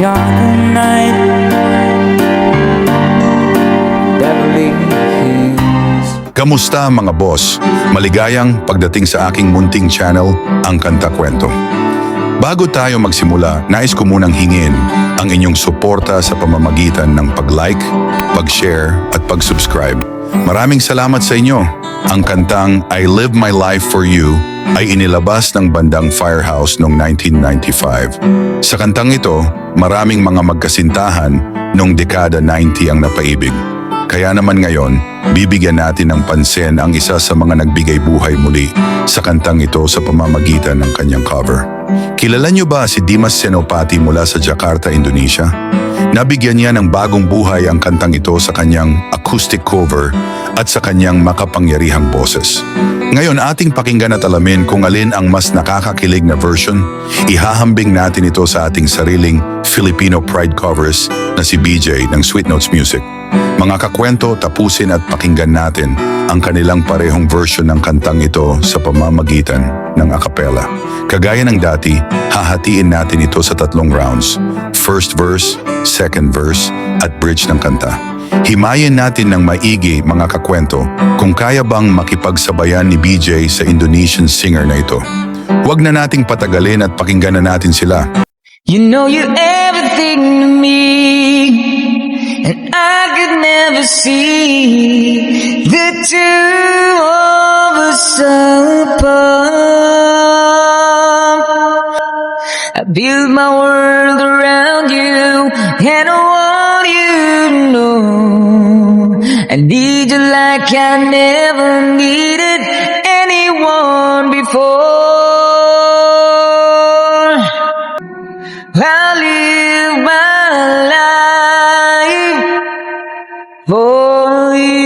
darker night, Beverly Hills. Kamusta mga boss? Maligayang pagdating sa aking munting channel, Ang Kanta Kwento. Bago tayo magsimula, nais ko munang hingin ang inyong suporta sa pamamagitan ng pag-like, pag-share at pag-subscribe. Maraming salamat sa inyo. Ang kantang I Live My Life For You ay inilabas ng bandang Firehouse noong 1995. Sa kantang ito, maraming mga magkasintahan noong dekada 90 ang napaibig. Kaya naman ngayon, bibigyan natin ng pansin ang isa sa mga nagbigay buhay muli sa kantang ito sa pamamagitan ng kanyang cover. Kilala niyo ba si Dimas Senopati mula sa Jakarta, Indonesia? Nabigyan niya ng bagong buhay ang kantang ito sa kanyang acoustic cover at sa kanyang makapangyarihang boses. Ngayon ating pakinggan at alamin kung alin ang mas nakakakilig na version. Ihahambing natin ito sa ating sariling Filipino pride covers na si BJ ng Sweet Notes Music. Mga kakwento, tapusin at pakinggan natin ang kanilang parehong version ng kantang ito sa pamamagitan ng a cappella. Kagaya ng dati, hahatiin natin ito sa 3 rounds. First verse, second verse, at bridge ng kanta. Himayin natin ng maigi mga kakwento kung kaya bang makipagsabayan ni BJ sa Indonesian singer na ito. Huwag na nating patagalin at pakinggan na natin sila. You know you're everything to me, and I could never see the two of us apart. I build my world around you, and I want you to know I need you like I never needed anyone before. I live my life for you.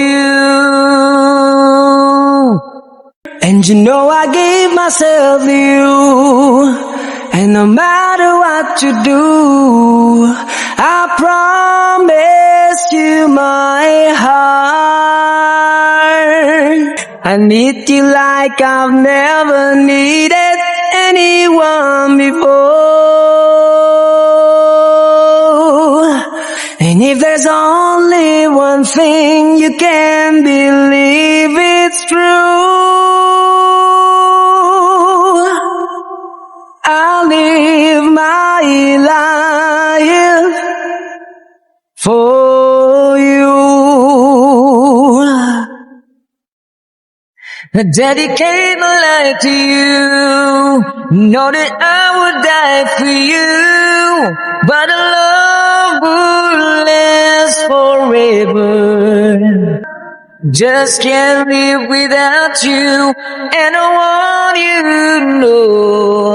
And you know I gave myself to you. And no matter what you do, I promise you my heart. I need you like I've never needed anyone before. And if there's only one thing you can believe, it's true. I'll live my life for you. I dedicate my life to you. Know that I would die for you, but a love will last forever. Just can't live without you, and I want you to know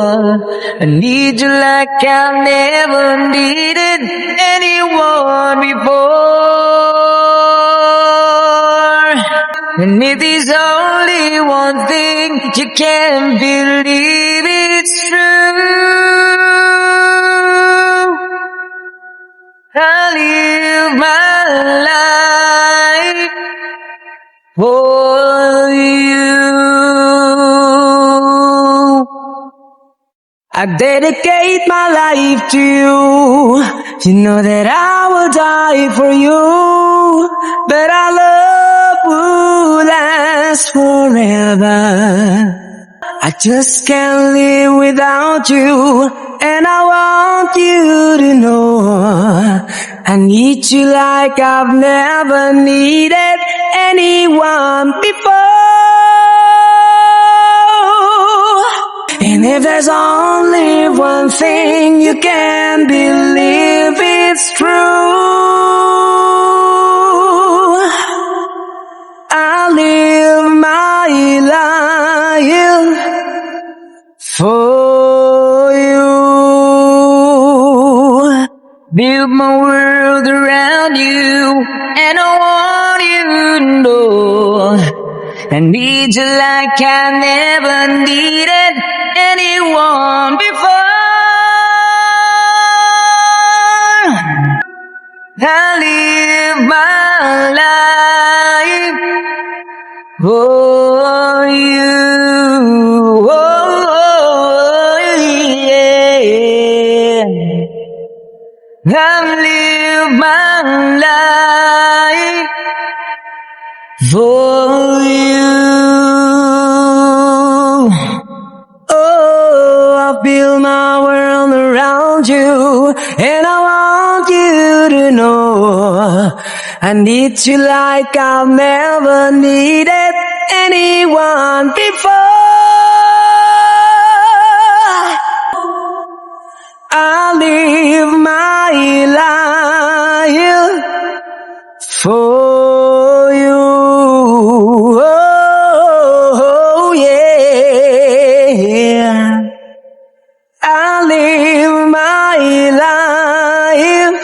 I need you like I've never needed anyone before. And if there's only one thing you can't believe, it's true. I live my life for you. I dedicate my life to you. You know that I will die for you, but our love will last forever. I just can't live without you, and I want you to know I need you like I've never needed anyone before. And if there's only one thing you can believe, it's true. I live my life for you. Build my world around you, and I want you to know I need you like I never needed anyone before. I live my life for you. Oh, yeah. and live my life for you. Oh, I feel my world around you, and I want you to know I need you like I've never needed anyone before. I live my life for you. Oh, yeah. I live my life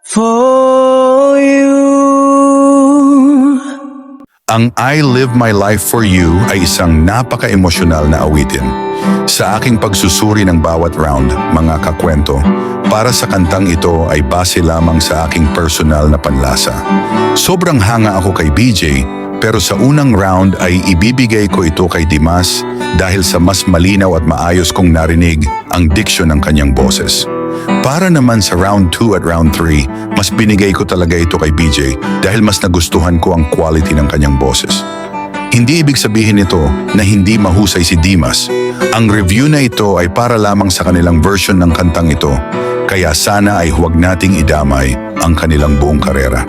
for you. Ang I Live My Life For You ay isang napaka-emosyonal na awitin. Sa aking pagsusuri ng bawat round, mga kakwento, para sa kantang ito ay base lamang sa aking personal na panlasa. Sobrang hanga ako kay BJ, pero sa unang round ay ibibigay ko ito kay Dimas dahil sa mas malinaw at maayos kong narinig ang diksyon ng kanyang boses. Para naman sa round 2 at round 3, mas binigay ko talaga ito kay BJ dahil mas nagustuhan ko ang quality ng kanyang boses. Hindi ibig sabihin nito na hindi mahusay si Dimas. Ang review na ito ay para lamang sa kanilang version ng kantang ito, kaya sana ay huwag nating idamay ang kanilang buong karera.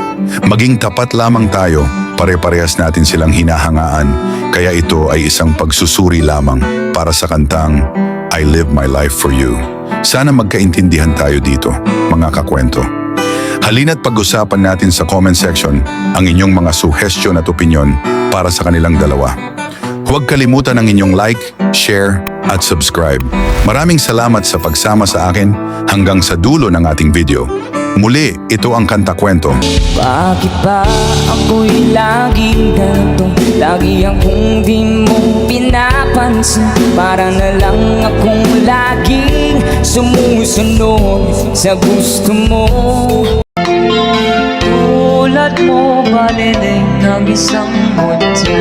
Maging tapat lamang tayo, pare-parehas natin silang hinahangaan, kaya ito ay isang pagsusuri lamang para sa kantang I Live My Life For You. Sana magkaintindihan tayo dito, mga kakwento. Halina't pag-usapan natin sa comment section ang inyong mga suggestion at opinion para sa kanilang dalawa. Huwag kalimutan ang inyong like, share, at subscribe. Maraming salamat sa pagsama sa akin hanggang sa dulo ng ating video. Muli, ito ang Kanta Kwento. Bakit ba ako'y laging ganito? Lagi akong di mo pinapansin. Para na lang akong laging sumusunod sa gusto mo. Tulad mo baliling ng isang mutya,